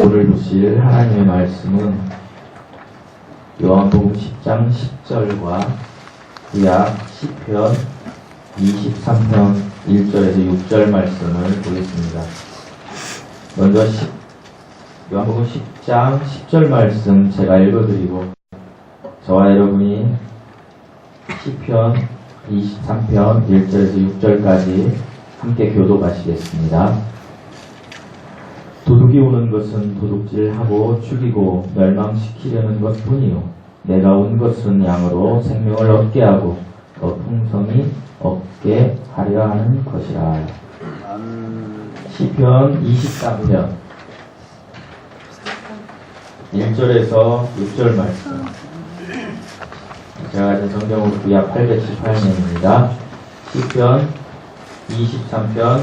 오늘 보실 하나님의 말씀은 요한복음 10장 10절과 구약 시편 23편 1절에서 6절 말씀을 보겠습니다. 먼저 요한복음 10장 10절 말씀 제가 읽어드리고 저와 여러분이 시편 23편 1절에서 6절까지 함께 교독하시겠습니다. 도둑이 오는 것은 도둑질하고 죽이고 멸망시키려는 것뿐이요 내가 온 것은 양으로 생명을 얻게 하고 더 풍성히 얻게 하려 하는 것이라. 시편 23편 1절에서 6절 말씀 제가 가진 성경으로 구약 818년입니다. 시편 23편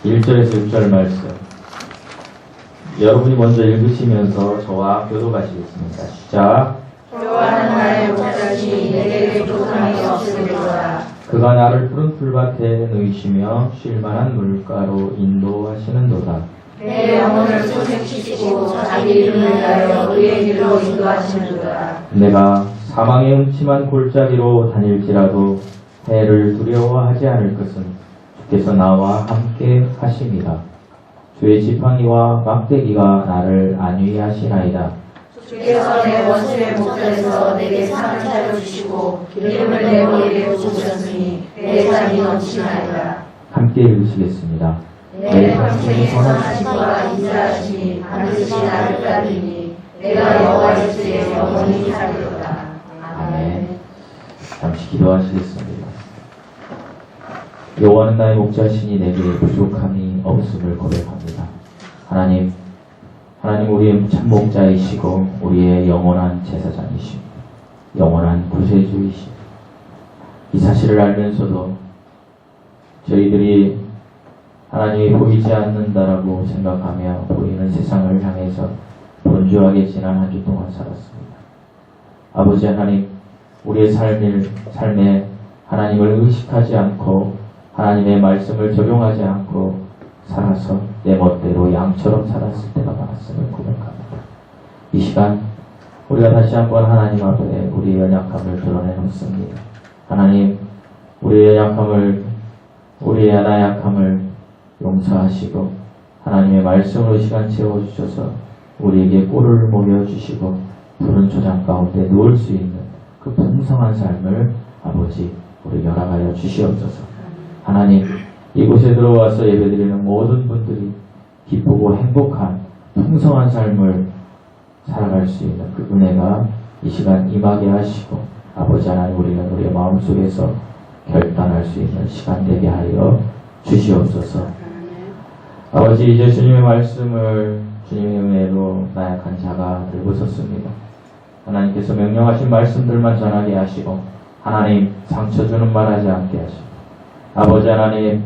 1절에서 6절 말씀 여러분이 먼저 읽으시면서 저와 교독하시겠습니다. 시작. 여호와는 나의 목자시니 내게 조상이 없으리로다. 그가 나를 푸른 풀밭에 누이시며 쉴만한 물가로 인도하시는도다. 내 영혼을 소생시키고 자기 이름을 위하여 의의 길로 인도하시는도다. 내가 사망의 음침한 골짜기로 다닐지라도 해를 두려워하지 않을 것은 주께서 나와 함께 하심이라. 주의 지팡이와 막대기가 나를 안위하시나이다. 주께서 내 원수의 목전에서 내게 상을 차려주시고 기름을 내 머리에 부으셨으니 내 잠이 넘치나이다. 함께 읽으시겠습니다. 내 평생에 선하시고 인자하시니 반드시 나를 따르니 내가 여호와의 집에 영원히 살리로다. 아멘. 잠시 기도하시겠습니다. 여호와는 나의 목자시니 내게 부족함이 없음을 고백합니다. 하나님 우리의 참 목자이시고 우리의 영원한 제사장이시고 영원한 구세주이시고 이 사실을 알면서도 저희들이 하나님이 보이지 않는다라고 생각하며 보이는 세상을 향해서 분주하게 지난 한 주 동안 살았습니다. 아버지 하나님, 우리의 삶에 하나님을 의식하지 않고 하나님의 말씀을 적용하지 않고 살아서 내 멋대로 양처럼 살았을 때가 많았음을 고백합니다. 이 시간 우리가 다시 한번 하나님 앞에 우리의 연약함을 드러내놓습니다. 하나님, 우리의 나약함을 용서하시고 하나님의 말씀으로 시간 채워주셔서 우리에게 꼴을 모여주시고 푸른 초장 가운데 누울 수 있는 그 풍성한 삶을 아버지 우리 열어가여 주시옵소서. 하나님, 이곳에 들어와서 예배드리는 모든 분들이 기쁘고 행복한 풍성한 삶을 살아갈 수 있는 그 은혜가 이 시간 임하게 하시고 아버지 하나님, 우리는 우리의 마음속에서 결단할 수 있는 시간 되게 하여 주시옵소서. 아버지, 이제 주님의 말씀을 주님의 은혜로 나약한 자가 들고 섰습니다. 하나님께서 명령하신 말씀들만 전하게 하시고 하나님, 상처 주는 말 하지 않게 하시고 아버지 하나님,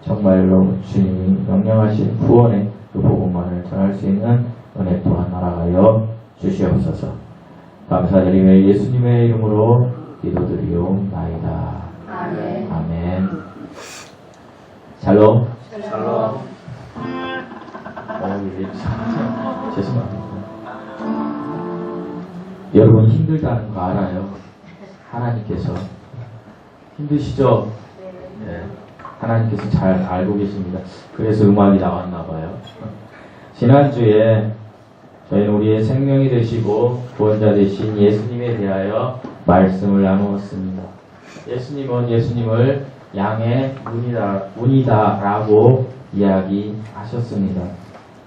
정말로 주님이 명령하신 구원의 그 복음만을 전할 수 있는 은혜 또한 허락하여 주시옵소서. 감사드리며 예수님의 이름으로 기도드리옵나이다. 아멘. 아멘. 샬롬. 샬롬. 죄송합니다. 여러분 힘들다는 거 알아요? 하나님께서 힘드시죠? 네. 하나님께서 잘 알고 계십니다. 그래서 음악이 나왔나 봐요. 지난주에 저희는 우리의 생명이 되시고 구원자 되신 예수님에 대하여 말씀을 나누었습니다. 예수님을 양의 문이다라고 이야기하셨습니다.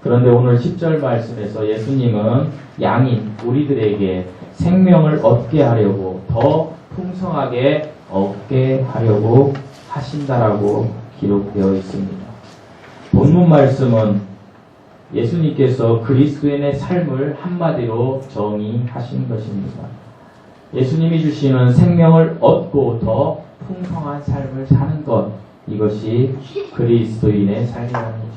그런데 오늘 10절 말씀에서 예수님은 양인 우리들에게 생명을 얻게 하려고 더 풍성하게 얻게 하려고 하신다라고 기록되어 있습니다. 본문 말씀은 예수님께서 그리스도인의 삶을 한마디로 정의하신 것입니다. 예수님이 주시는 생명을 얻고 더 풍성한 삶을 사는 것, 이것이 그리스도인의 삶이라는 것입니다.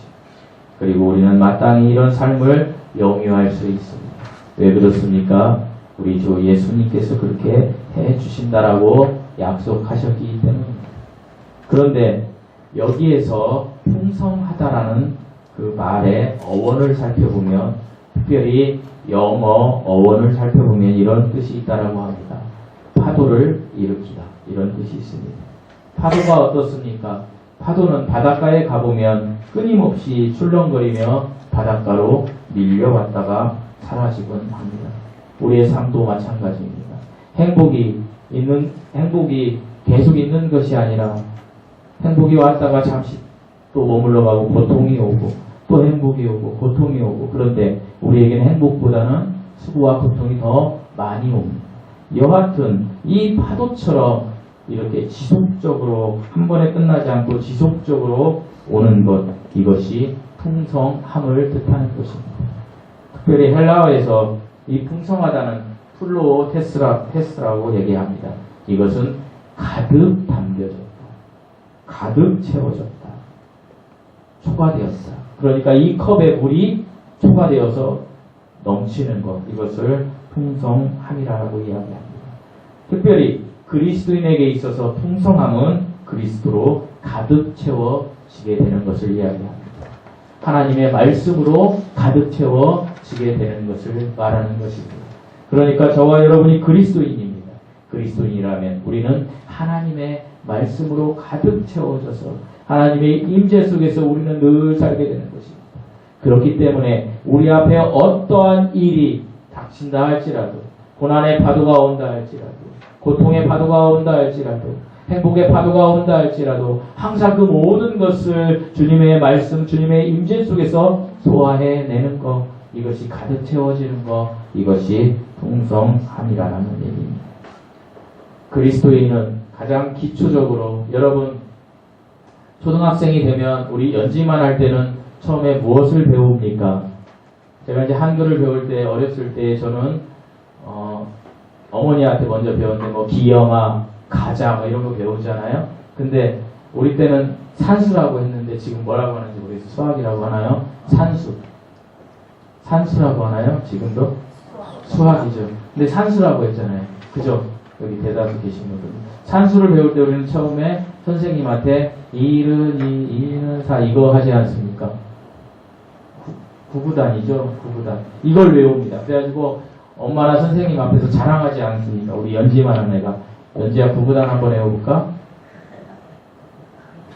그리고 우리는 마땅히 이런 삶을 영위할 수 있습니다. 왜 그렇습니까? 우리 주 예수님께서 그렇게 해주신다라고 약속하셨기 때문입니다. 그런데 여기에서 풍성하다라는 그 말의 어원을 살펴보면, 특별히 영어 어원을 살펴보면 이런 뜻이 있다라고 합니다. 파도를 일으키다, 이런 뜻이 있습니다. 파도가 어떻습니까? 파도는 바닷가에 가보면 끊임없이 출렁거리며 바닷가로 밀려왔다가 사라지곤 합니다. 우리의 삶도 마찬가지입니다. 행복이 계속 있는 것이 아니라 행복이 왔다가 잠시 또 머물러 가고 고통이 오고 또 행복이 오고 고통이 오고, 그런데 우리에게는 행복보다는 수고와 고통이 더 많이 옵니다. 여하튼 이 파도처럼 이렇게 지속적으로 한 번에 끝나지 않고 지속적으로 오는 것, 이것이 풍성함을 뜻하는 것입니다. 특별히 헬라어에서 이 풍성하다는 플로 테스라고 얘기합니다. 이것은 가득 담겨졌다, 가득 채워졌다, 초과되었다. 그러니까 이 컵에 물이 초과되어서 넘치는 것, 이것을 풍성함이라고 이야기합니다. 특별히 그리스도인에게 있어서 풍성함은 그리스도로 가득 채워지게 되는 것을 이야기합니다. 하나님의 말씀으로 가득 채워지게 되는 것을 말하는 것입니다. 그러니까 저와 여러분이 그리스도인입니다. 그리스도인이라면 우리는 하나님의 말씀으로 가득 채워져서 하나님의 임재 속에서 우리는 늘 살게 되는 것입니다. 그렇기 때문에 우리 앞에 어떠한 일이 닥친다 할지라도, 고난의 파도가 온다 할지라도, 고통의 파도가 온다 할지라도, 행복의 파도가 온다 할지라도 항상 그 모든 것을 주님의 말씀, 주님의 임재 속에서 소화해내는 것, 이것이 가득 채워지는 것, 이것이 풍성함이라는 얘기입니다. 그리스도인은 가장 기초적으로, 여러분 초등학생이 되면 우리 연지만 할 때는 처음에 무엇을 배웁니까? 제가 이제 한글을 배울 때, 어렸을 때 저는 어머니한테 먼저 배웠는데 뭐 기영아, 가자 뭐 이런 거 배우잖아요. 근데 우리 때는 산수라고 했는데 지금 뭐라고 하는지 모르겠어요. 수학이라고 하나요? 산수라고 하나요? 지금도? 수학이죠. 근데 산수라고 했잖아요. 그죠? 여기 대다수 계신 분들. 산수를 배울 때 우리는 처음에 선생님한테 1은 2, 2는 4 이거 하지 않습니까? 구구단이죠. 구구단. 이걸 외웁니다. 그래가지고 엄마나 선생님 앞에서 자랑하지 않습니까? 우리 연지만한 애가. 연지야 구구단 한번 외워볼까?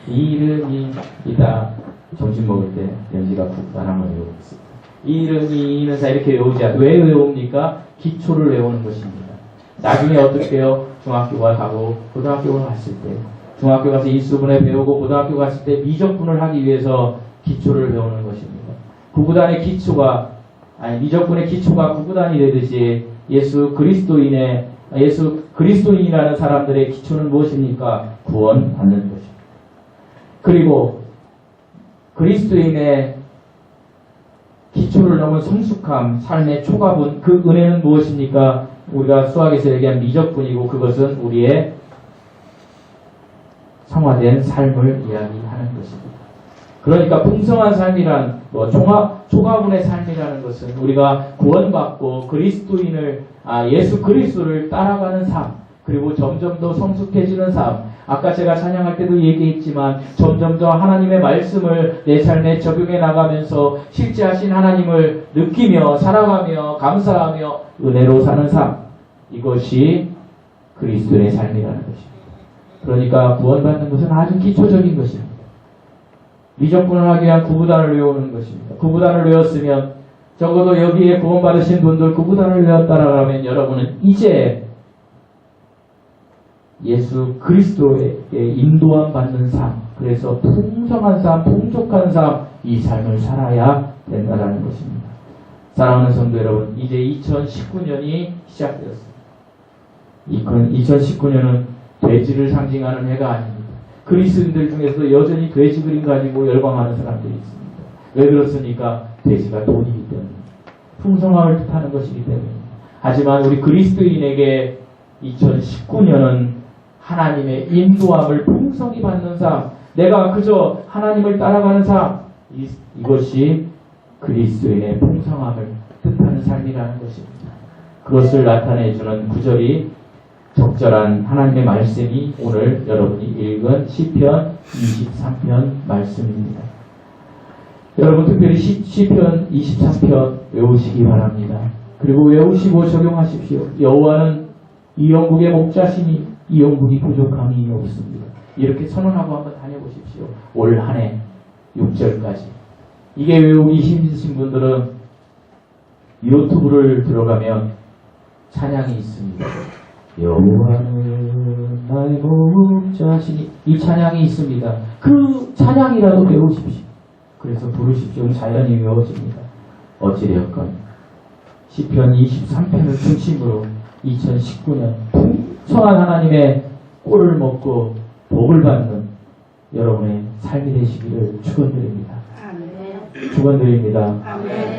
1은 2이다. 점심 먹을 때 연지가 구구단 한번 외워보겠습니다. 1은 2, 2는 4 이렇게 외우지 않아요. 왜 외웁니까? 기초를 외우는 것입니다. 나중에 어떻게 해요? 중학교가 가고 고등학교가 갔을 때, 중학교 가서 인수분해 배우고 고등학교 갔을 때 미적분을 하기 위해서 기초를 배우는 것입니다. 구구단의 기초가, 미적분의 기초가 구구단이 되듯이 예수 그리스도인이라는 사람들의 기초는 무엇입니까? 구원 받는 것입니다. 그리고 그리스도인의 기초를 넘은 성숙함, 삶의 초과분, 그 은혜는 무엇입니까? 우리가 수학에서 얘기한 미적분이고, 그것은 우리의 성화된 삶을 이야기하는 것입니다. 그러니까 풍성한 삶이란, 초과분의 삶이라는 것은 우리가 구원받고 그리스도인을, 예수 그리스도를 따라가는 삶, 그리고 점점 더 성숙해지는 삶, 아까 제가 찬양할 때도 얘기했지만 점점 더 하나님의 말씀을 내 삶에 적용해 나가면서 실제하신 하나님을 느끼며 살아가며 감사하며 은혜로 사는 삶, 이것이 그리스도의 삶이라는 것입니다. 그러니까 구원받는 것은 아주 기초적인 것입니다. 미적분을 하기 위한 구구단을 외우는 것입니다. 구구단을 외웠으면 적어도 여기에 구원받으신 분들 구구단을 외웠다라면 여러분은 이제 예수 그리스도에게 인도함 받는 삶, 그래서 풍성한 삶, 풍족한 삶, 이 삶을 살아야 된다는 것입니다. 사랑하는 성도 여러분, 이제 2019년이 시작되었습니다. 2019년은 돼지를 상징하는 해가 아닙니다. 그리스도인들 중에서도 여전히 돼지 그림 가지고 열광하는 사람들이 있습니다. 왜 그렇습니까? 돼지가 돈이기 때문입니다. 풍성함을 뜻하는 것이기 때문입니다. 하지만 우리 그리스도인에게 2019년은 하나님의 인도함을 풍성히 받는 삶, 내가 그저 하나님을 따라가는 삶, 이것이 그리스도인의 풍성함을 뜻하는 삶이라는 것입니다. 그것을 나타내주는 구절이 적절한 하나님의 말씀이 오늘 여러분이 읽은 시편 23편 말씀입니다. 여러분 특별히 시편 23편 외우시기 바랍니다. 그리고 외우시고 적용하십시오. 여호와는 이 영국의 목자시니 이 영국이 부족함이 없습니다. 이렇게 선언하고 한번 다녀보십시오. 올 한 해 6절까지. 이게 외우기 힘드신 분들은 유튜브를 들어가면 찬양이 있습니다. 여호와는 나의 목자시니 이 찬양이 있습니다. 그 찬양이라도 배우십시오. 그래서 부르십시오. 자연히 외워집니다. 어찌되었건 시편 23편을 중심으로 2019년 풍성한 하나님의 꼴을 먹고 복을 받는 여러분의 삶이 되시기를 축원드립니다. 축원드립니다.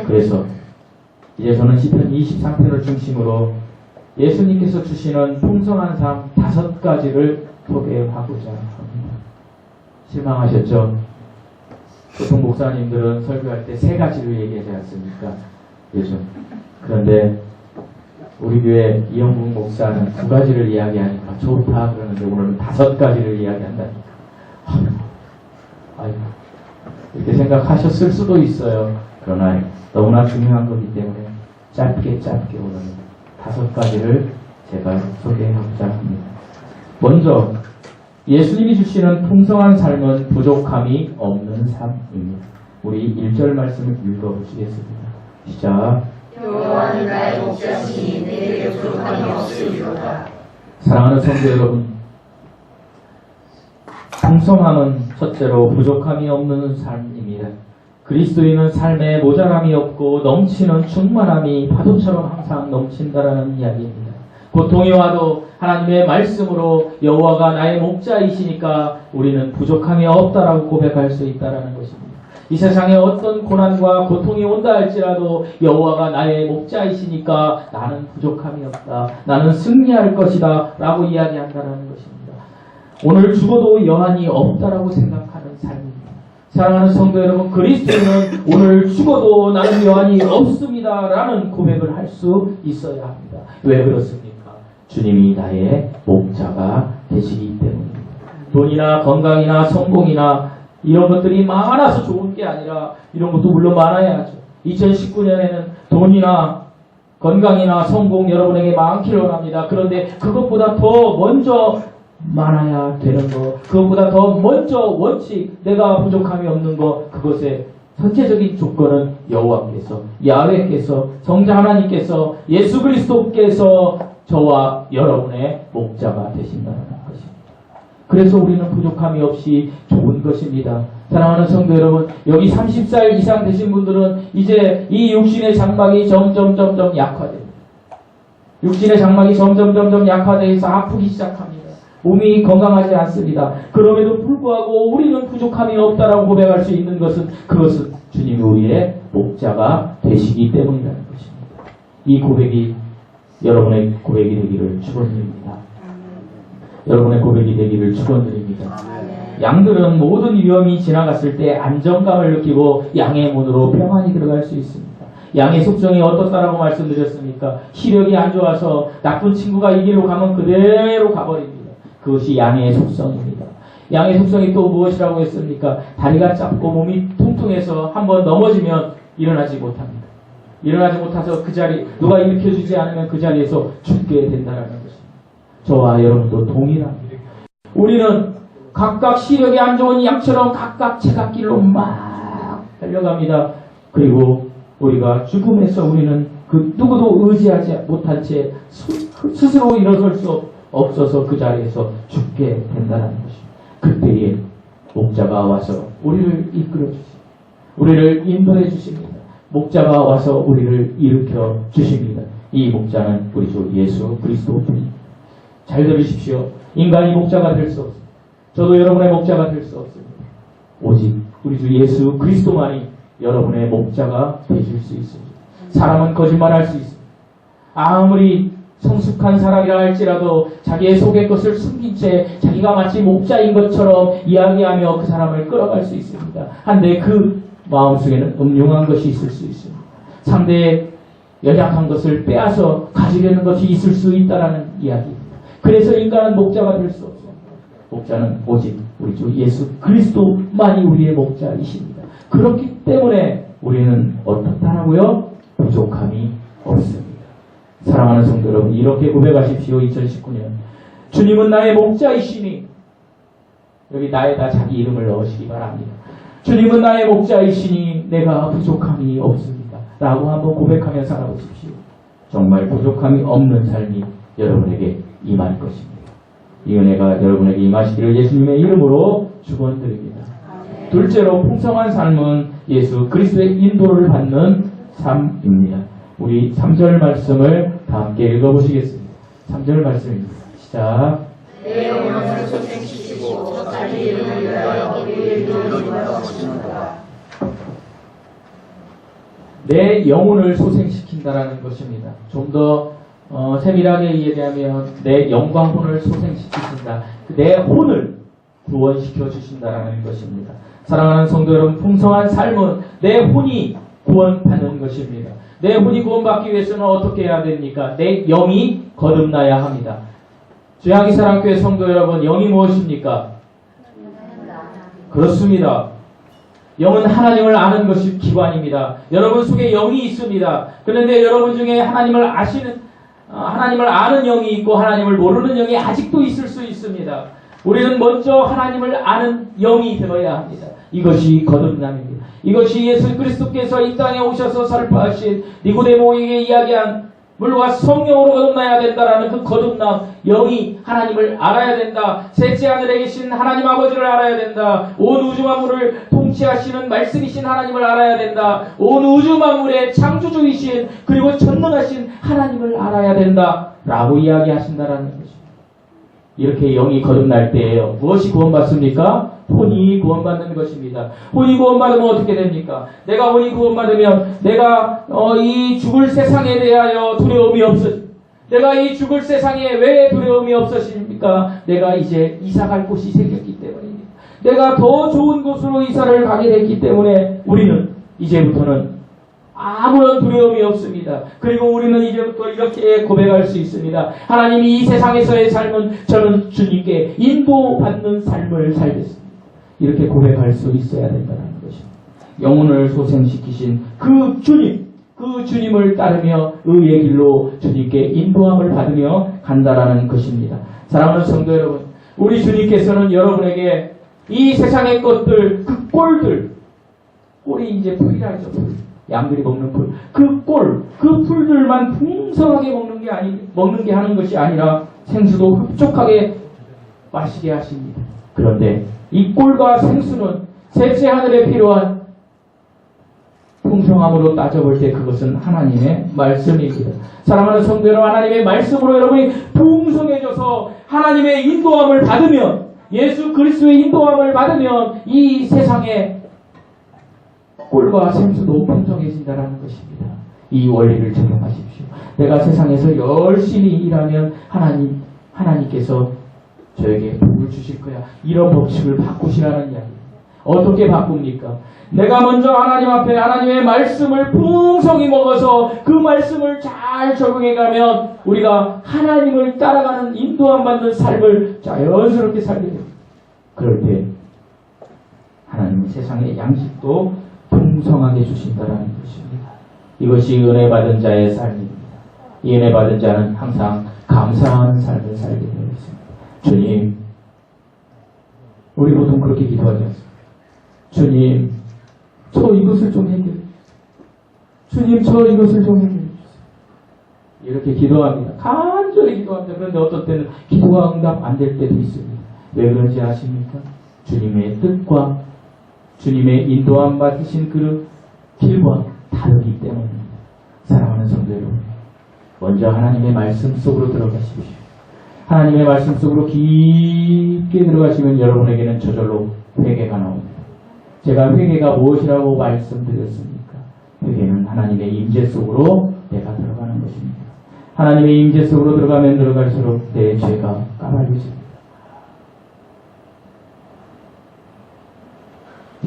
그래서 이제 저는 시편 23편을 중심으로 예수님께서 주시는 풍성한 삶 5가지를 소개하고자 합니다. 실망하셨죠? 보통 목사님들은 설교할 때 3가지를 얘기하지 않습니까? 요즘. 그런데 우리 교회 이영국 목사는 2가지를 이야기하니까 좋다 그러는데 오늘은 5가지를 이야기한다니까. 아이고, 이렇게 생각하셨을 수도 있어요. 그러나 너무나 중요한 거기 때문에 짧게 오늘은 5가지를 제가 소개하고자 합니다. 먼저 예수님이 주시는 풍성한 삶은 부족함이 없는 삶입니다. 우리 1절 말씀을 읽어보시겠습니다. 시작. 여호와는 나의 목자시니 내게 부족함이 없으리로다. 사랑하는 성도 여러분, 풍성함은 첫째로 부족함이 없는 삶입니다. 그리스도인은 삶에 모자람이 없고 넘치는 충만함이 파도처럼 항상 넘친다라는 이야기입니다. 고통이 와도 하나님의 말씀으로 여호와가 나의 목자이시니까 우리는 부족함이 없다라고 고백할 수 있다라는 것입니다. 이 세상에 어떤 고난과 고통이 온다 할지라도 여호와가 나의 목자이시니까 나는 부족함이 없다. 나는 승리할 것이다 라고 이야기한다는 것입니다. 오늘 죽어도 여한이 없다라고 생각하는 삶입니다. 사랑하는 성도 여러분, 그리스도인은 오늘 죽어도 나는 여한이 없습니다 라는 고백을 할 수 있어야 합니다. 왜 그렇습니까? 주님이 나의 목자가 되시기 때문입니다. 돈이나 건강이나 성공이나 이런 것들이 많아서 좋은 게 아니라 이런 것도 물론 많아야죠. 2019년에는 돈이나 건강이나 성공 여러분에게 많기를 원합니다. 그런데 그것보다 더 먼저 많아야 되는 것, 그것보다 더 먼저 원칙, 내가 부족함이 없는 것, 그것의 선체적인 조건은 여호와께서, 야훼께서, 성자 하나님께서, 예수 그리스도께서 저와 여러분의 목자가 되신다는 것입니다. 그래서 우리는 부족함이 없이 좋은 것입니다. 사랑하는 성도 여러분, 여기 30살 이상 되신 분들은 이제 이 육신의 장막이 점점 약화됩니다. 육신의 장막이 점점 약화되어서 아프기 시작합니다. 몸이 건강하지 않습니다. 그럼에도 불구하고 우리는 부족함이 없다라고 고백할 수 있는 것은 그것은 주님이 우리의 목자가 되시기 때문이라는 것입니다. 이 고백이 여러분의 고백이 되기를 축원드립니다. 여러분의 고백이 되기를 축원드립니다. 양들은 모든 위험이 지나갔을 때 안정감을 느끼고 양의 문으로 평안히 들어갈 수 있습니다. 양의 속성이 어떻다라고 말씀드렸습니까? 시력이 안 좋아서 나쁜 친구가 이 길로 가면 그대로 가버립니다. 그것이 양의 속성입니다. 양의 속성이 또 무엇이라고 했습니까? 다리가 짧고 몸이 퉁퉁해서 한번 넘어지면 일어나지 못합니다. 일어나지 못해서 그 자리, 누가 일으켜주지 않으면 그 자리에서 죽게 된다는 것입니다. 저와 여러분도 동일합니다. 우리는 각각 시력이 안 좋은 양처럼 각각 제각길로 막 달려갑니다. 그리고 우리가 죽음에서 우리는 그 누구도 의지하지 못한 채 스스로 일어설 수 없어서 그 자리에서 죽게 된다는 것입니다. 그때에 목자가 와서 우리를 이끌어 주십니다. 우리를 인도해 주십니다. 목자가 와서 우리를 일으켜 주십니다. 이 목자는 우리 주 예수 그리스도뿐입니다. 잘 들으십시오. 인간이 목자가 될 수 없습니다. 저도 여러분의 목자가 될 수 없습니다. 오직 우리 주 예수 그리스도만이 여러분의 목자가 되실 수 있습니다. 사람은 거짓말할 수 있습니다. 아무리 성숙한 사람이라 할지라도 자기의 속의 것을 숨긴 채 자기가 마치 목자인 것처럼 이야기하며 그 사람을 끌어갈 수 있습니다. 한데 그 마음속에는 음흉한 것이 있을 수 있습니다. 상대의 연약한 것을 빼앗아 가지려는 것이 있을 수 있다는 이야기입니다. 그래서 인간은 목자가 될 수 없습니다. 목자는 오직 우리 주 예수 그리스도만이 우리의 목자이십니다. 그렇기 때문에 우리는 어떻다라고요? 부족함이 없습니다. 사랑하는 성도 여러분, 이렇게 고백하십시오. 2019년 주님은 나의 목자이시니, 여기 나에다 자기 이름을 넣으시기 바랍니다. 주님은 나의 목자이시니 내가 부족함이 없습니다 라고 한번 고백하며 살아보십시오. 정말 부족함이 없는 삶이 여러분에게 임할 것입니다. 이 은혜가 여러분에게 임하시기를 예수님의 이름으로 축원드립니다. 둘째로, 풍성한 삶은 예수 그리스도의 인도를 받는 삶입니다. 우리 3절 말씀을 다 함께 읽어보시겠습니다. 3절 말씀입니다. 시작. 내 영혼을 소생시키시고 자기 이름을 위하여 우리를 이루어주시는도다. 내 영혼을 소생시킨다라는 것입니다. 좀 더 세밀하게 얘기하면 내 영과 혼을 소생시키신다. 내 혼을 구원시켜 주신다라는 것입니다. 사랑하는 성도 여러분, 풍성한 삶은 내 혼이 구원받는 것입니다. 내 혼이 구원받기 위해서는 어떻게 해야 됩니까? 내 영이 거듭나야 합니다. 주양이 사랑교회 성도 여러분, 영이 무엇입니까? 그렇습니다. 영은 하나님을 아는 것이 기관입니다. 여러분 속에 영이 있습니다. 그런데 여러분 중에 하나님을 아는 영이 있고 하나님을 모르는 영이 아직도 있을 수 있습니다. 우리는 먼저 하나님을 아는 영이 되어야 합니다. 이것이 거듭남입니다. 이것이 예수 그리스도께서 이 땅에 오셔서 설파하신 니고데모에게 이야기한 물과 성령으로 거듭나야 된다라는 그 거듭남, 영이 하나님을 알아야 된다. 셋째 하늘에 계신 하나님 아버지를 알아야 된다. 온 우주 만물을 통치하시는 말씀이신 하나님을 알아야 된다. 온 우주 만물의 창조주이신 그리고 전능하신 하나님을 알아야 된다 라고 이야기하신다라는 것입니다. 이렇게 영이 거듭날 때에요, 무엇이 구원받습니까? 혼이 구원받는 것입니다. 혼이 구원받으면 어떻게 됩니까? 내가 혼이 구원받으면 내가 이 죽을 세상에 대하여 두려움이 없어집니다. 내가 이 죽을 세상에 왜 두려움이 없어집니까? 내가 이제 이사갈 곳이 생겼기 때문입니다. 내가 더 좋은 곳으로 이사를 가게 됐기 때문에 우리는 이제부터는 아무런 두려움이 없습니다. 그리고 우리는 이제부터 이렇게 고백할 수 있습니다. 하나님이 이 세상에서의 삶은 저는 주님께 인도받는 삶을 살겠습니다. 이렇게 고백할 수 있어야 된다는 것입니다. 영혼을 소생시키신 그 주님을 따르며 의의 길로 주님께 인도함을 받으며 간다라는 것입니다. 사랑하는 성도 여러분, 우리 주님께서는 여러분에게 이 세상의 것들, 그 꼴이 이제 풀이라죠. 양들이 먹는 풀. 그 풀들만 풍성하게 먹는 게 하는 것이 아니라 생수도 흡족하게 마시게 하십니다. 그런데 이 꼴과 생수는 셋째 하늘에 필요한 풍성함으로 따져볼 때 그것은 하나님의 말씀입니다. 사랑하는 성도 여러분, 하나님의 말씀으로 여러분이 풍성해져서 하나님의 인도함을 받으면, 예수 그리스도의 인도함을 받으면 이 세상에 꼴과 생수도 풍성해진다는 것입니다. 이 원리를 적용하십시오. 내가 세상에서 열심히 일하면 하나님께서 저에게 복을 주실 거야. 이런 법칙을 바꾸시라는 이야기. 어떻게 바꿉니까? 내가 먼저 하나님 앞에 하나님의 말씀을 풍성히 먹어서 그 말씀을 잘 적용해가면 우리가 하나님을 따라가는 인도함 받는 삶을 자연스럽게 살게 됩니다. 그럴 때 하나님은 세상의 양식도 풍성하게 주신다는 것입니다. 이것이 은혜 받은 자의 삶입니다. 이 은혜 받은 자는 항상 감사하는 삶을 살게 되어 있습니다. 주님, 우리 보통 그렇게 기도하지 않습니까? 주님, 저 이것을 좀 해결해 주세요. 주님, 저 이것을 좀 해결해 주세요. 이렇게 기도합니다. 간절히 기도합니다. 그런데 어떤 때는 기도가 응답 안 될 때도 있습니다. 왜 그런지 아십니까? 주님의 뜻과 주님의 인도함 받으신 그 길과 다르기 때문입니다. 사랑하는 성도 여러분, 먼저 하나님의 말씀 속으로 들어가십시오. 하나님의 말씀 속으로 깊게 들어가시면 여러분에게는 저절로 회개가 나옵니다. 제가 회개가 무엇이라고 말씀드렸습니까? 회개는 하나님의 임재 속으로 내가 들어가는 것입니다. 하나님의 임재 속으로 들어가면 들어갈수록 내 죄가 까발려집니다.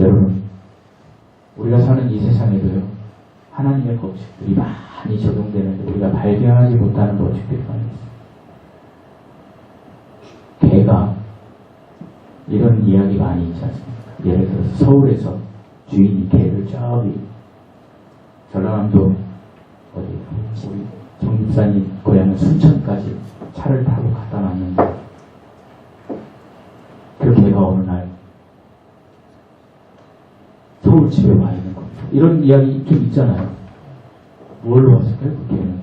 여러분, 우리가 사는 이 세상에도요, 하나님의 법칙들이 많이 적용되는데 우리가 발견하지 못하는 법칙들이 많이 있습니다. 개가 이런 이야기 많이 있지 않습니까? 예를 들어서 서울에서 주인이 개를 저기 전라남도 어디 우리 정집사님 고향은 순천까지 차를 타고 갖다 놨는데 그 개가 어느 날 서울 집에 와 있는 겁니다. 이런 이야기 좀 있잖아요. 뭘로 왔을까요? 그 개는.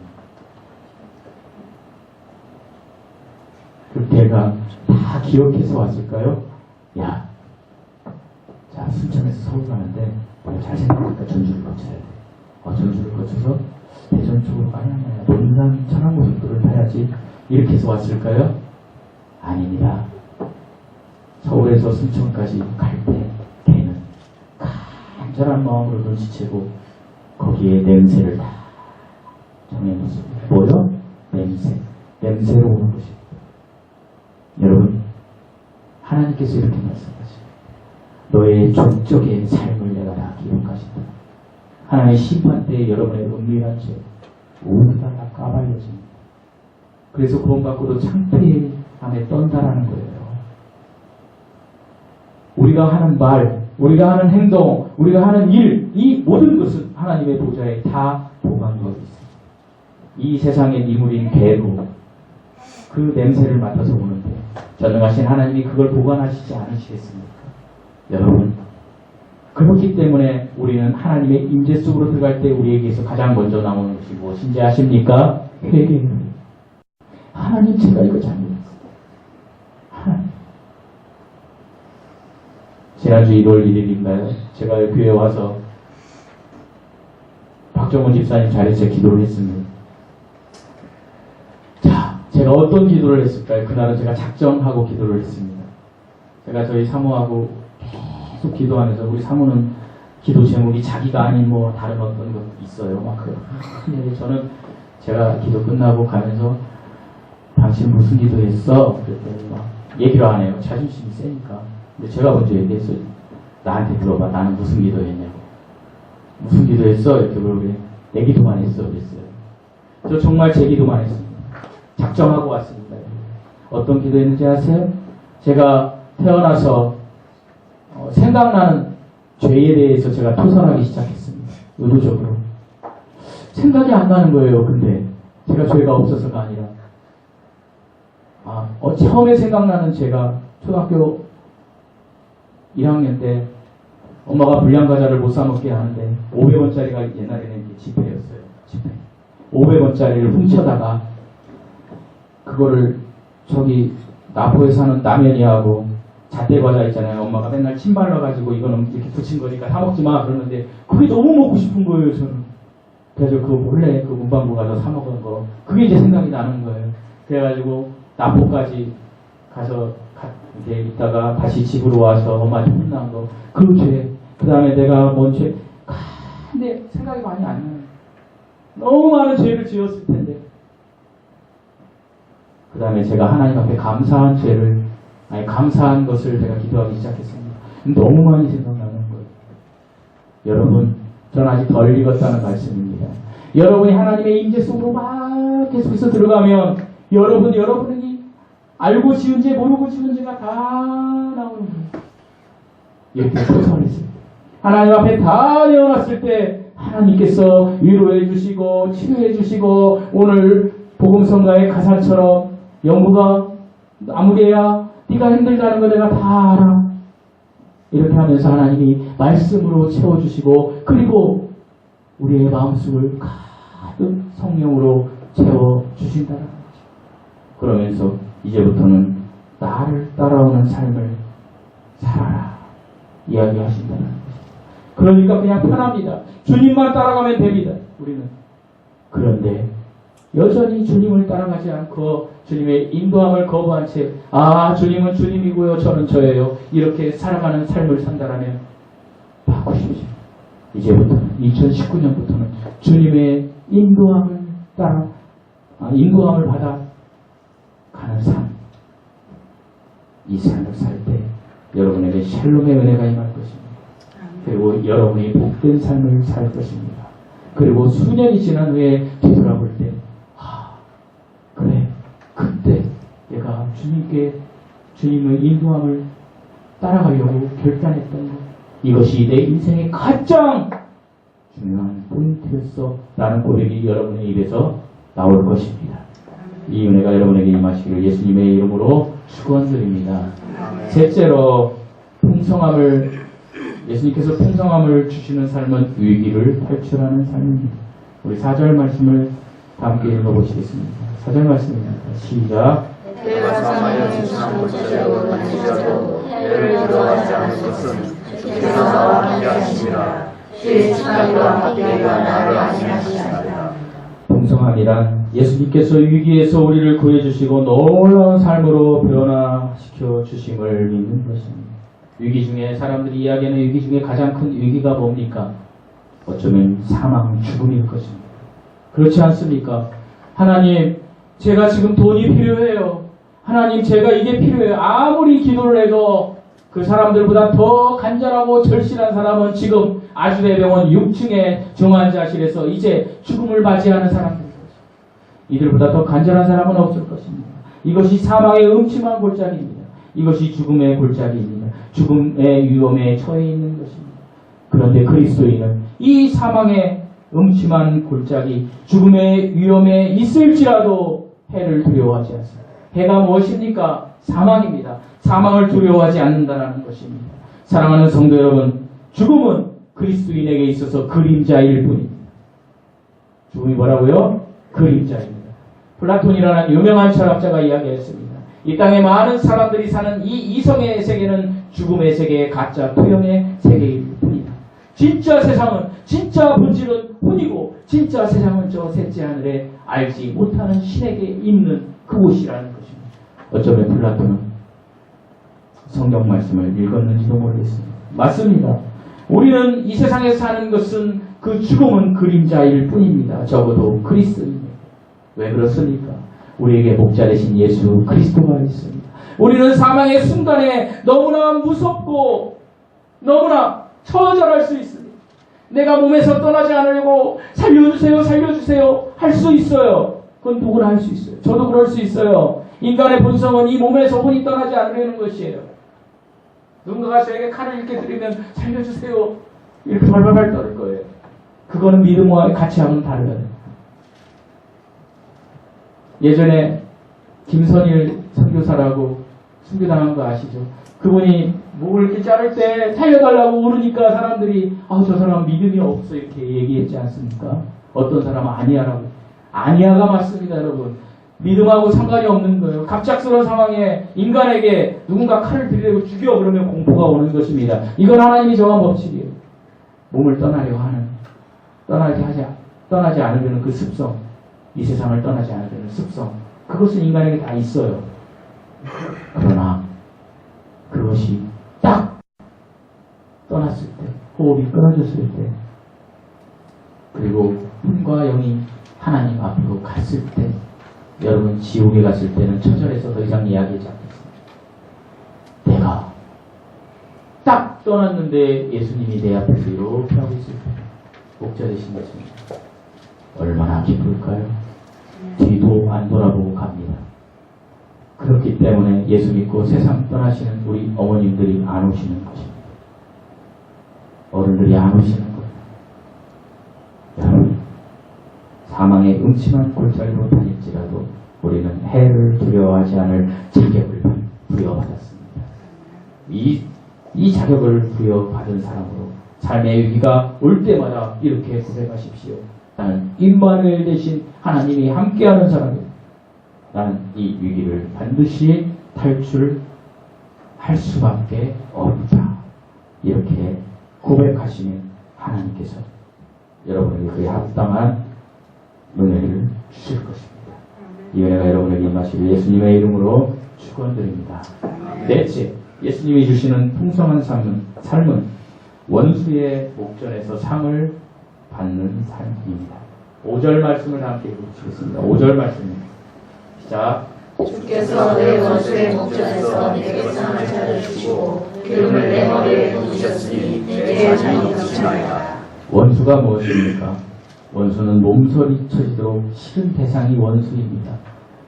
그 개가 다 기억해서 왔을까요? 야, 자, 순천에서 서울 가는데 잘 생각하니까 전주를 거쳐야 돼. 전주를 거쳐서 대전 쪽으로 아니 논산 천안고속도로를 타야지. 이렇게 해서 왔을까요? 아닙니다. 서울에서 순천까지 갈 때 개는 간절한 마음으로 눈치채고 거기에 냄새를 다 정해놓습니다. 뭐요? 냄새. 냄새로 오는 것입니다. 여러분, 하나님께서 이렇게 말씀하시죠. 너의 종적의 삶을 내가 다 기록하신다. 하나님의 심판 때에 여러분의 은밀한 죄 모두 다 까발려집니다. 그래서 구원받고도 창피함에 떤다라는 거예요. 우리가 하는 말, 우리가 하는 행동, 우리가 하는 일, 이 모든 것은 하나님의 보좌에 다 보관되어 있습니다. 이 세상의 미물인 개로 그 냄새를 맡아서 오는데 전능하신 하나님이 그걸 보관하시지 않으시겠습니까? 여러분, 그렇기 때문에 우리는 하나님의 임재 속으로 들어갈 때 우리에게서 가장 먼저 나오는 것이 무엇인지 아십니까? 회개입니다. 하나님, 제가 이거 잘못했어요. 하나님. 지난주 1월 1일인가요? 제가 교회에 와서 박정훈 집사님 자리에서 기도를 했습니다. 자, 제가 어떤 기도를 했을까요? 그날은 제가 작정하고 기도를 했습니다. 제가 저희 사모하고 계속 기도하면서, 우리 사모는 기도 제목이 자기가 아닌 뭐 다른 어떤 것 있어요. 막 저는 제가 기도 끝나고 가면서 당신 무슨 기도했어? 그랬더니 막 얘기를 안 해요. 자존심이 세니까. 근데 제가 먼저 얘기했어요. 나한테 물어봐. 나는 무슨 기도했냐고. 무슨 기도했어? 이렇게 물어보면 내 기도만 했어. 그랬어요. 저 정말 제 기도만 했습니다. 작정하고 왔습니다. 어떤 기도했는지 아세요? 제가 태어나서 생각나는 죄에 대해서 제가 토설하기 시작했습니다. 의도적으로. 생각이 안 나는 거예요. 근데 제가 죄가 없어서가 아니라 처음에 생각나는 죄가 초등학교 1학년 때 엄마가 불량과자를 못 사먹게 하는데 500원짜리가 옛날에는 이게 지폐였어요. 지폐. 500원짜리를 훔쳐다가 그거를 저기 나포에 사는 남현이하고 잣대과자 있잖아요. 엄마가 맨날 침 발라가지고 이거는 이렇게 붙인 거니까 사 먹지 마 그러는데 그게 너무 먹고 싶은 거예요. 저는. 그래서 그거 몰래 그 문방구 가서 사 먹은 거 그게 이제 생각이 나는 거예요. 그래가지고 나포까지 가서 이제 있다가 다시 집으로 와서 엄마한테 혼난 거, 그 죄, 그 다음에 내가 뭔 죄, 근데 생각이 많이 안 나요. 너무 많은 죄를 지었을 텐데. 그 다음에 제가 하나님 앞에 감사한 것을 제가 기도하기 시작했습니다. 너무 많이 생각나는 거예요. 여러분, 전 아직 덜 익었다는 말씀입니다. 여러분이 하나님의 임재 속으로 막 계속해서 들어가면 여러분이 알고 지은 죄, 모르고 지은 죄가 다 나오는 거예요. 이렇게 토설했어요. 하나님 앞에 다 내어놨을 때 하나님께서 위로해 주시고 치료해 주시고 오늘 복음성가의 가사처럼 영부가 아무개야 네가 힘들다는 거 내가 다 알아. 이렇게 하면서 하나님이 말씀으로 채워주시고 그리고 우리의 마음속을 가득 성령으로 채워주신다는 거죠. 그러면서 이제부터는 나를 따라오는 삶을 살아라 이야기하신다는 거죠. 그러니까 그냥 편합니다. 주님만 따라가면 됩니다. 우리는. 그런데 여전히 주님을 따라가지 않고 주님의 인도함을 거부한 채 주님은 주님이고요 저는 저예요 이렇게 살아가는 삶을 산다라면 바꾸십시오. 이제부터는 2019년부터는 주님의 인도함을 따라 인도함을 받아 가는 삶, 이 삶을 살 때 여러분에게 샬롬의 은혜가 임할 것입니다. 그리고 여러분이 복된 삶을 살 것입니다. 그리고 수년이 지난 후에 뒤돌아볼 때 그래 그때 내가 주님의 인도함을 따라가려고 결단했던 것 이것이 내 인생의 가장 중요한 포인트였어 라는 고백이 여러분의 입에서 나올 것입니다. 이 은혜가 여러분에게 임하시기를 예수님의 이름으로 축원드립니다. 셋째로 예수님께서 풍성함을 주시는 삶은 위기를 탈출하는 삶입니다. 우리 4절 말씀을 다 함께 읽어보시겠습니다. 4절 말씀입니다. 시작. 내가 사마리아 중상 못자로 만지자도 해를 들어하지 않을 것은 주께서 나와 함께 하시니라. 주의 하나님과 함께가 나를 안위하시니라. 풍성함이란 예수님께서 위기에서 우리를 구해주시고 놀라운 삶으로 변화시켜 주심을 믿는 것입니다. 위기 중에 사람들이 이야기하는 위기 중에 가장 큰 위기가 뭡니까? 어쩌면 사망, 죽음일 것입니다. 그렇지 않습니까? 하나님, 제가 지금 돈이 필요해요. 하나님, 제가 이게 필요해요. 아무리 기도를 해도 그 사람들보다 더 간절하고 절실한 사람은 지금 아주대병원 6층의 중환자실에서 이제 죽음을 맞이하는 사람들입니다. 이들보다 더 간절한 사람은 없을 것입니다. 이것이 사망의 음침한 골짜기입니다. 이것이 죽음의 골짜기입니다. 죽음의 위험에 처해 있는 것입니다. 그런데 그리스도인은 이 사망의 음침한 골짜기, 죽음의 위험에 있을지라도 해를 두려워하지 않습니다. 해가 무엇입니까? 사망입니다. 사망을 두려워하지 않는다는 것입니다. 사랑하는 성도 여러분, 죽음은 그리스도인에게 있어서 그림자일 뿐입니다. 죽음이 뭐라고요? 그림자입니다. 플라톤이라는 유명한 철학자가 이야기했습니다. 이 땅에 많은 사람들이 사는 이 이성의 세계는 죽음의 세계의 가짜 토형의 세계일 뿐이다. 진짜 세상은, 진짜 본질은 혼이고 진짜 세상은 저 셋째 하늘에 알지 못하는 신에게 있는 그곳이라는 것입니다. 어쩌면 플라톤은 성경 말씀을 읽었는지도 모르겠습니다. 맞습니다. 우리는 이 세상에 사는 것은 그 죽음은 그림자일 뿐입니다. 적어도 그리스도입니다. 왜 그렇습니까? 우리에게 목자 되신 예수 그리스도가 있습니다. 우리는 사망의 순간에 너무나 무섭고 너무나 처절할 수 있습니다. 내가 몸에서 떠나지 않으려고 살려주세요, 살려주세요 할 수 있어요. 그건 누구나 할 수 있어요. 저도 그럴 수 있어요. 인간의 본성은 이 몸에서 혼이 떠나지 않으려는 것이에요. 누군가가 저에게 칼을 이렇게 들이면 살려주세요 이렇게 발발발 떨을 거예요. 그거는 믿음과 같이 하면 다르거든요. 예전에 김선일 선교사라고 순교당한 거 아시죠? 그분이 목을 이렇게 자를 때 살려달라고 울으니까 사람들이 저 사람 믿음이 없어 이렇게 얘기했지 않습니까? 어떤 사람은 아니야라고. 아니야가 맞습니다, 여러분. 믿음하고 상관이 없는 거예요. 갑작스러운 상황에 인간에게 누군가 칼을 들이대고 죽여 그러면 공포가 오는 것입니다. 이건 하나님이 정한 법칙이에요. 몸을 떠나지 않으려는 그 습성, 이 세상을 떠나지 않으려는 습성, 그것은 인간에게 다 있어요. 그러나 그것이 딱 떠났을 때, 호흡이 끊어졌을 때, 그리고 혼과 영이 하나님 앞으로 갔을 때, 여러분 지옥에 갔을 때는 처절해서 더 이상 이야기하지 않겠습니다. 내가 딱 떠났는데 예수님이 내 앞에서 이렇게 하고 있을 때 목자 되신 예수님 얼마나 기쁠까요? 뒤도 안 돌아보고 갑니다. 그렇기 때문에 예수 믿고 세상 떠나시는 우리 어머님들이 안 오시는 것입니다. 어른들이 안 오시는 거예요. 여러분, 사망의 음침한 골짜기로 다닐지라도 우리는 해를 두려워하지 않을 자격을 부여받았습니다. 이 자격을 부여받은 사람으로 삶의 위기가 올 때마다 이렇게 고백하십시오. 나는 임마누엘 대신 하나님이 함께하는 사람이다. 나는 이 위기를 반드시 탈출할 수밖에 없다. 이렇게 고백하시면 하나님께서 여러분에게 그에 합당한 은혜를 주실 것입니다. 이 은혜가 여러분에게 임하시길 예수님의 이름으로 축원드립니다. 넷째, 예수님이 주시는 풍성한 삶은 원수의 목전에서 상을 받는 삶입니다. 5절 말씀을 함께 읽어보시겠습니다. 5절 말씀입니다. 시작. 주께서 내 원수의 목전에서 내게 상을 차려주시고 기름을 내 머리에 부으셨으니 내 잔이 넘치나이다. 원수가 무엇입니까? 원수는 몸서리 쳐지도록 싫은 대상이 원수입니다.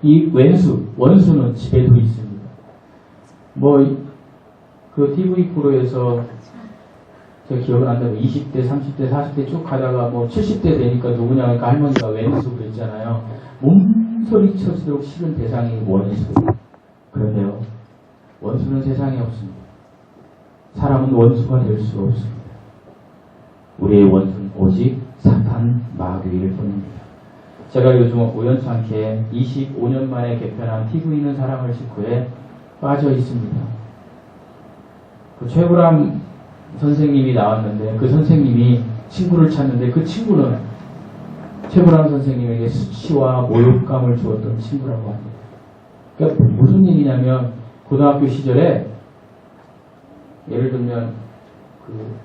이 원수는 집에도 있습니다. 그 TV 프로에서 제가 기억은 안 나요. 20대, 30대, 40대 쭉 가다가 뭐 70대 되니까 누구냐 하니까 할머니가 왼수 그랬잖아요. 몸소리 쳐지도록 싫은 대상이 원수. 그런데요, 원수는 세상에 없습니다. 사람은 원수가 될 수 없습니다. 우리의 원수는 오직 사탄 마귀일 뿐입니다. 제가 요즘 우연찮게 25년 만에 개편한 TV는 사랑을 싣고에 빠져 있습니다. 그 최불암 선생님이 나왔는데 그 선생님이 친구를 찾는데 그 친구는 최불암 선생님에게 수치와 모욕감을 주었던 친구라고 합니다. 그러니까 무슨 얘기냐면 고등학교 시절에 예를 들면 그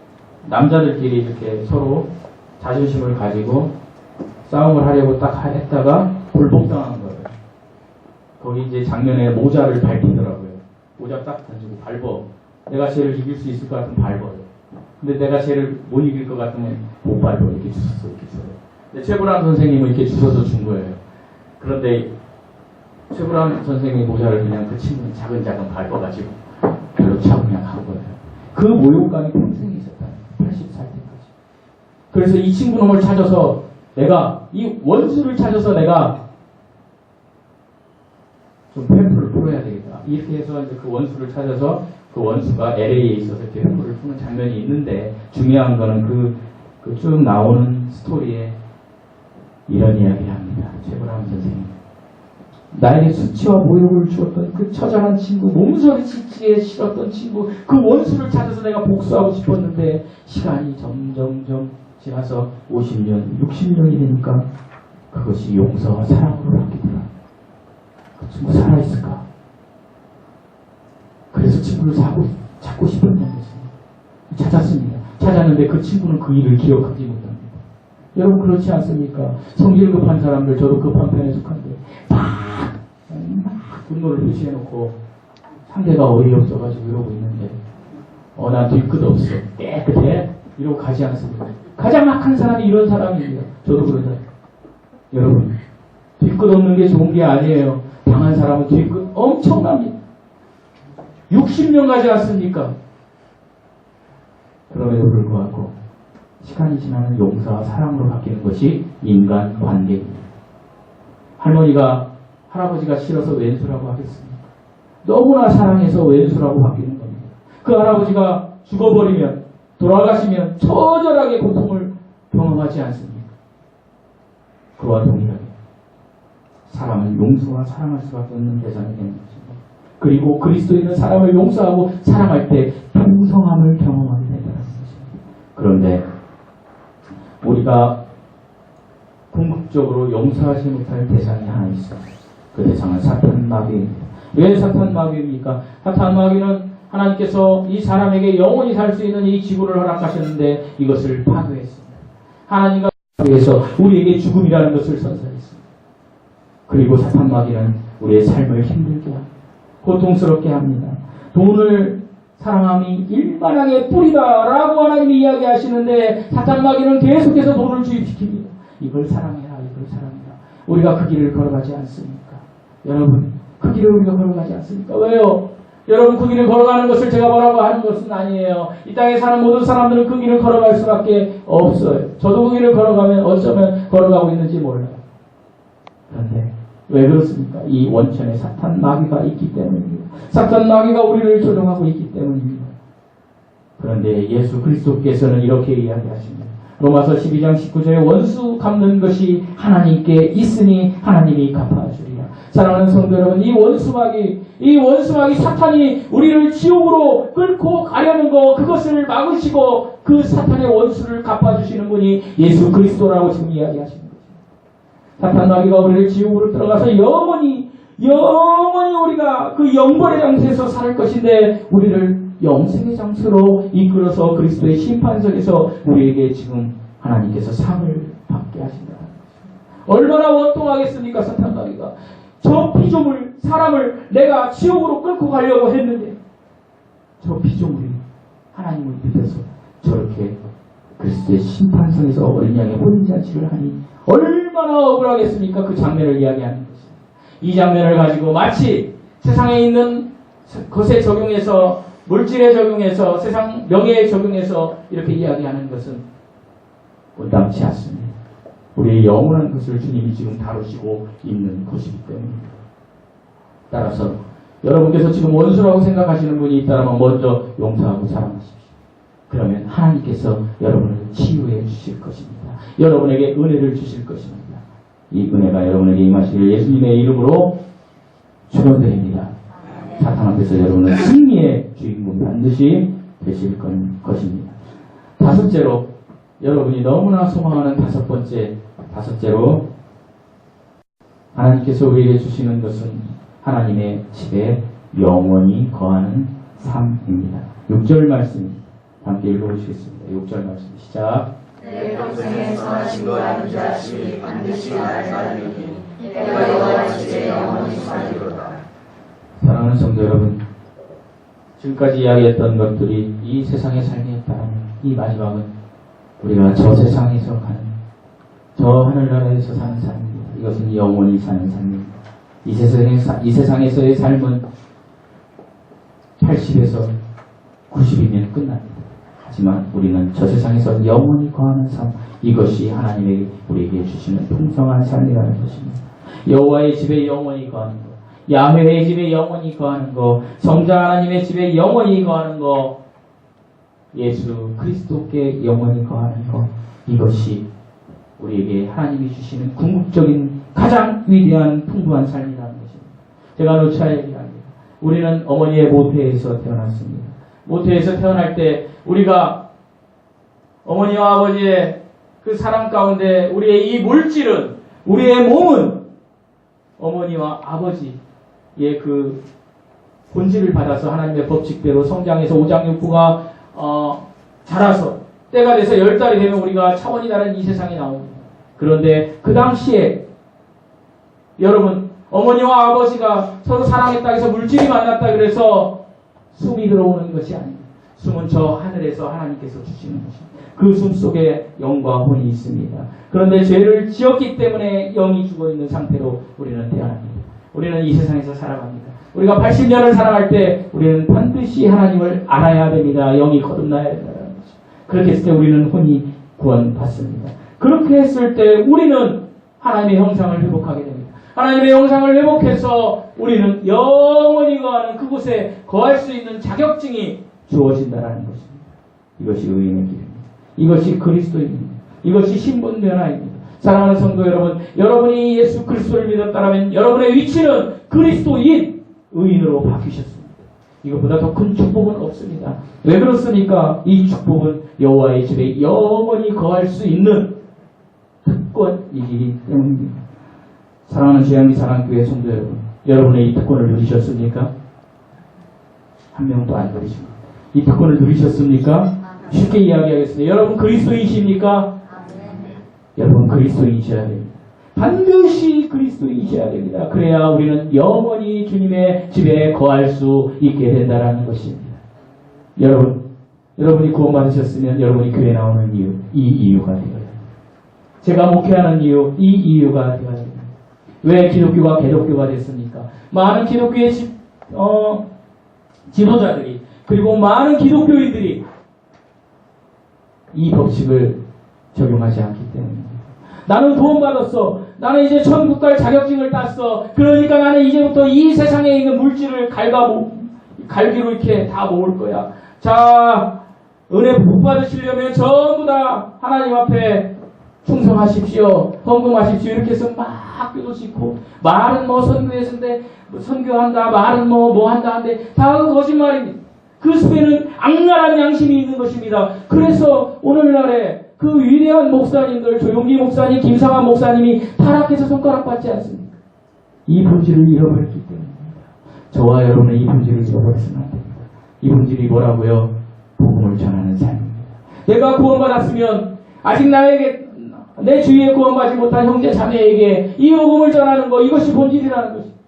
남자들끼리 이렇게 서로 자존심을 가지고 싸움을 하려고 딱 했다가 굴복당한 거예요. 거기 이제 장면에 모자를 밟히더라고요. 모자 딱 던지고 밟어. 내가 쟤를 이길 수 있을 것 같으면 밟아요. 근데 내가 쟤를 못 이길 것 같으면 못 밟아. 이렇게 주웠어. 이렇게 줘요. 근데 최불암 선생님은 이렇게 주워서 준 거예요. 그런데 최불암 선생님의 모자를 그냥 그 친구는 차근차근 밟아가지고 별로 차고 그냥 한 거예요. 그 모욕감이 평생 있었다. 80살 때까지. 그래서 이 친구 놈을 찾아서 내가 이 원수를 찾아서 내가 좀 폐풀을 풀어야 되겠다. 이렇게 해서 이제 그 원수를 찾아서 그 원수가 LA에 있어서 이렇게 폐풀을 푸는 장면이 있는데 중요한 거는 그 쭉 나오는 스토리에 이런 이야기를 합니다. 최불암 선생님. 나에게 수치와 모욕을 주었던 그 처절한 친구, 몸소리 치기에 싫었던 친구, 그 원수를 찾아서 내가 복수하고 싶었는데 시간이 점점점 지나서 50년, 60년이 되니까 그것이 용서와 사랑으로 바뀌더라. 그 친구 살아있을까? 그래서 친구를 찾고 싶었던 것입니다. 찾았습니다. 찾았는데 그 친구는 그 일을 기억하지 못합니다. 여러분 그렇지 않습니까? 성질 급한 사람들, 저도 급한 편에 속한데 막 분노를 표시해놓고 상대가 어이없어가지고 이러고 있는데 난 뒤끝 없어. 깨끗해. 이러고 가지 않습니다. 가장 악한 사람이 이런 사람입니다. 저도 그러다. 여러분 뒤끝 없는 게 좋은 게 아니에요. 당한 사람은 뒤끝 엄청납니다. 60년 가지 않습니까? 그럼에도 불구하고 시간이 지나면 용서와 사랑으로 바뀌는 것이 인간관계입니다. 할머니가 할아버지가 싫어서 왼수라고 하겠습니까? 너무나 사랑해서 왼수라고 바뀌는 겁니다. 그 할아버지가 죽어버리면 돌아가시면 처절하게 고통을 경험하지 않습니까? 그와 동일하게 사람은 용서와 사랑할 수밖에 없는 대상이 되는 것입니다. 그리고 그리스도인은 사람을 용서하고 사랑할 때 풍성함을 경험하게 된다는 것입니다. 그런데 우리가 궁극적으로 용서하지 못할 대상이 하나 있습니다. 그 대상은 사탄 마귀입니다. 왜 사탄 마귀입니까? 사탄 마귀는 하나님께서 이 사람에게 영원히 살 수 있는 이 지구를 허락하셨는데 이것을 파괴했습니다. 하나님과 위해서 우리에게 죽음이라는 것을 선사했습니다. 그리고 사탄 마귀는 우리의 삶을 힘들게 합니다. 고통스럽게 합니다. 돈을 사랑함이 일만항의 뿌리다라고 하나님이 이야기하시는데 사탄 마귀는 계속해서 돈을 주입시킵니다. 이걸 사랑해라, 이걸 사랑해라. 우리가 그 길을 걸어가지 않습니까? 여러분, 그 길을 우리가 걸어가지 않습니까? 왜요? 여러분, 그 길을 걸어가는 것을 제가 뭐라고 하는 것은 아니에요. 이 땅에 사는 모든 사람들은 그 길을 걸어갈 수밖에 없어요. 저도 그 길을 걸어가면 어쩌면 걸어가고 있는지 몰라요. 그런데 왜 그렇습니까? 이 원천에 사탄 마귀가 있기 때문입니다. 사탄 마귀가 우리를 조종하고 있기 때문입니다. 그런데 예수 그리스도께서는 이렇게 이야기하십니다. 로마서 12장 19절에 원수 갚는 것이 하나님께 있으니 하나님이 갚아주리라. 사랑하는 성도 여러분, 이 원수마귀 사탄이 우리를 지옥으로 끌고 가려는 거, 그것을 막으시고 그 사탄의 원수를 갚아주시는 분이 예수 그리스도라고 지금 이야기하십니다. 사탄 마귀가 우리를 지옥으로 들어가서 영원히 우리가 그 영벌의 장소에서 살 것인데 우리를 영생의 장소로 이끌어서 그리스도의 심판석에서 우리에게 지금 하나님께서 상을 받게 하신다. 얼마나 원통하겠습니까? 사탄 마귀가 저 피조물 사람을 내가 지옥으로 끌고 가려고 했는데 저 피조물이 하나님을 믿어서 저렇게 그리스도의 심판석에서 어린 양의 혼인잔치를 하니 얼마나 억울하겠습니까? 그 장면을 이야기하는 것입니다. 이 장면을 가지고 마치 세상에 있는 것에 적용해서 물질에 적용해서 세상 명예에 적용해서 이렇게 이야기하는 것은 온당치 않습니다. 우리의 영원한 것을 주님이 지금 다루시고 있는 것이기 때문입니다. 따라서 여러분께서 지금 원수라고 생각하시는 분이 있다면 먼저 용서하고 사랑하십시오. 그러면 하나님께서 여러분을 치유해 주실 것입니다. 여러분에게 은혜를 주실 것입니다. 이 은혜가 여러분에게 임하시길 예수님의 이름으로 축원드립니다. 사탄 앞에서 여러분은 승리의 주인공 반드시 되실 것입니다. 다섯째로 여러분이 너무나 소망하는 다섯째로 하나님께서 우리에게 주시는 것은 하나님의 집에 영원히 거하는 삶입니다. 6절 말씀 함께 읽어보시겠습니다. 6절 말씀 시작. 내 평생에 선하신 것 아는 자식이 반드시 나를 살리니 내가 여호와 집에 영원히 살리로다. 사랑하는 성도 여러분, 지금까지 이야기했던 것들이 이 세상의 삶이었다면 이 마지막은 우리가 저 세상에서 가는, 저 하늘나라에서 사는 삶입니다. 이것은 영원히 사는 삶입니다. 이 세상에서의 삶은 80에서 90이면 끝납니다. 하지만 우리는 저 세상에서 영원히 거하는 삶, 이것이 하나님이 우리에게 주시는 풍성한 삶이라는 것입니다. 여호와의 집에 영원히 거하는 것, 야훼의 집에 영원히 거하는 것, 성자 하나님의 집에 영원히 거하는 것, 예수 그리스도께 영원히 거하는 것, 이것이 우리에게 하나님이 주시는 궁극적인 가장 위대한 풍부한 삶이라는 것입니다. 제가 누차 얘기합니다. 우리는 어머니의 모태에서 태어났습니다. 모태에서 태어날 때 우리가 어머니와 아버지의 그 사랑 가운데 우리의 이 물질은, 우리의 몸은 어머니와 아버지의 그 본질을 받아서 하나님의 법칙대로 성장해서 오장육부가 자라서 때가 돼서 10달이 되면 우리가 차원이 다른 이 세상에 나옵니다. 그런데 그 당시에 여러분, 어머니와 아버지가 서로 사랑했다 해서 물질이 만났다 그래서 숨이 들어오는 것이 아닙니다. 숨은 저 하늘에서 하나님께서 주시는 것입니다. 그 숨 속에 영과 혼이 있습니다. 그런데 죄를 지었기 때문에 영이 죽어있는 상태로 우리는 태어납니다. 우리는 이 세상에서 살아갑니다. 우리가 80년을 살아갈 때 우리는 반드시 하나님을 알아야 됩니다. 영이 거듭나야 된다는 것입니다. 그렇게 했을 때 우리는 혼이 구원받습니다. 그렇게 했을 때 우리는 하나님의 형상을 회복하게 됩니다. 하나님의 형상을 회복해서 우리는 영원히 거하는 그곳에 거할 수 있는 자격증이 주어진다는 것입니다. 이것이 의인의 길입니다. 이것이 그리스도입니다. 이것이 신분 변화입니다. 사랑하는 성도 여러분, 여러분이 예수 그리스도를 믿었다면 여러분의 위치는 그리스도인 의인으로 바뀌셨습니다. 이것보다 더 큰 축복은 없습니다. 왜 그렇습니까? 이 축복은 여호와의 집에 영원히 거할 수 있는 특권이기 때문입니다. 사랑하는 주양리 사랑교회 성도 여러분, 여러분의 이 특권을 누리셨습니까? 한 명도 안 누리십니다. 이 특권을 누리셨습니까? 쉽게 이야기하겠습니다. 여러분 그리스도이십니까? 여러분 그리스도이셔야 됩니다. 반드시 그리스도이셔야 됩니다. 그래야 우리는 영원히 주님의 집에 거할 수 있게 된다는 것입니다. 여러분이 구원받으셨으면 여러분이 교회에 나오는 이유, 이 이유가 되어야 됩니다. 제가 목회하는 이유, 이 이유가 되어야 됩니다. 왜 기독교가 개독교가 됐습니까? 많은 기독교의 지도자들이, 그리고 많은 기독교인들이 이 법칙을 적용하지 않기 때문입니다. 나는 구원받았어. 나는 이제 천국 갈 자격증을 땄어. 그러니까 나는 이제부터 이 세상에 있는 물질을 갈기로 이렇게 다 모을 거야. 자, 은혜 복 받으시려면 전부 다 하나님 앞에 충성하십시오. 헌금하십시오. 이렇게 해서 막 기도 짓고, 말은 뭐 선교했는데, 선교한다, 말은 뭐 한다 하는데, 다 거짓말입니다. 그 속에는 악랄한 양심이 있는 것입니다. 그래서 오늘날에 그 위대한 목사님들, 조용기 목사님, 김상환 목사님이 타락해서 손가락 받지 않습니까? 이 본질을 잃어버렸기 때문입니다. 저와 여러분은 이 본질을 잃어버려서는 안 됩니다. 이 본질이 뭐라고요? 복음을 전하는 삶입니다. 내가 구원받았으면 아직 나에게, 내 주위에 구원받지 못한 형제 자매에게 이 복음을 전하는 것, 이것이 본질이라는 것입니다.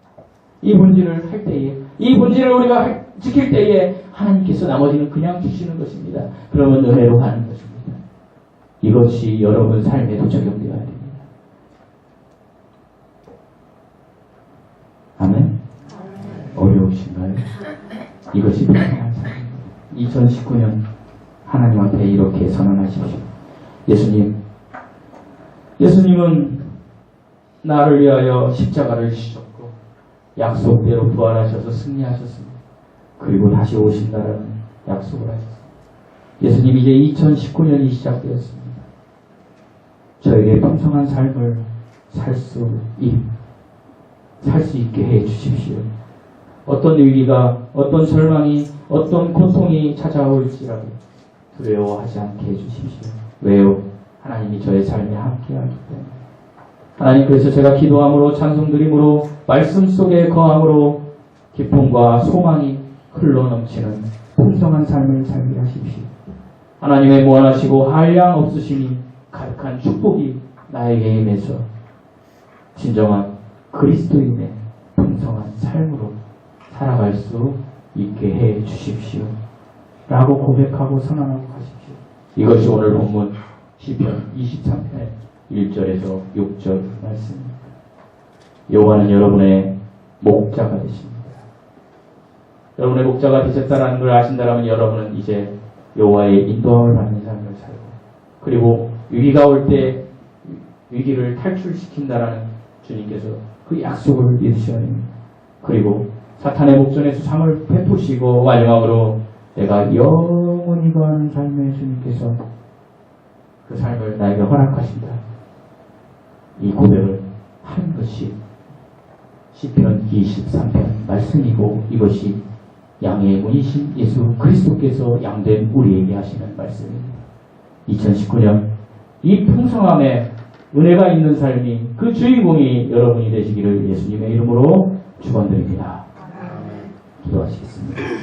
이 본질을 할 때에, 이 본질을 우리가 지킬 때에 하나님께서 나머지는 그냥 주시는 것입니다. 그러면 은혜로 가는 것입니다. 이것이 여러분 삶에도 적용되어야 됩니다. 아멘? 어려우신가요? 이것이 평안한 삶입니다. 2019년 하나님 앞에 이렇게 선언하십시오. 예수님은 나를 위하여 십자가를 지셨고 약속대로 부활하셔서 승리하셨습니다. 그리고 다시 오신다라는 약속을 하셨습니다. 예수님 이제 2019년이 시작되었습니다. 저에게 풍성한 삶을 살 수 있게 해 주십시오. 어떤 위기가, 어떤 절망이, 어떤 고통이 찾아올지라도 두려워하지 않게 해주십시오. 왜요? 하나님이 저의 삶에 함께하기 때문에. 하나님, 그래서 제가 기도함으로, 찬송드림으로, 말씀 속에 거함으로 기쁨과 소망이 흘러넘치는 풍성한 삶을 살게 하십시오. 하나님의 무한하시고 한량 없으시니 가득한 축복이 나에게 임해서 진정한 그리스도인의 풍성한 삶으로 살아갈 수 있게 해 주십시오. 라고 고백하고 선언하고 가십시오. 이것이 오늘 본문 시편 23편 1절에서 6절 말씀입니다. 여호와는 여러분의 목자가 되십니다. 여러분의 목자가 되셨다는 걸 아신다면 여러분은 이제 여호와의 인도함을 받는 삶을 살고, 그리고 위기가 올 때 위기를 탈출시킨다라는 주님께서 그 약속을 믿으셔야 됩니다. 그리고 사탄의 목전에서 잠을 베푸시고 마지막으로 내가 영원히 거하는 삶의 주님께서 그 삶을 나에게 허락하신다. 이 고백을 하는 것이 시편 23편 말씀이고, 이것이 양의 문이신 예수 그리스도께서 양된 우리에게 하시는 말씀입니다. 2019년 이 풍성함에 은혜가 있는 삶이 그 주인공이 여러분이 되시기를 예수님의 이름으로 축원드립니다. 기도하시겠습니다.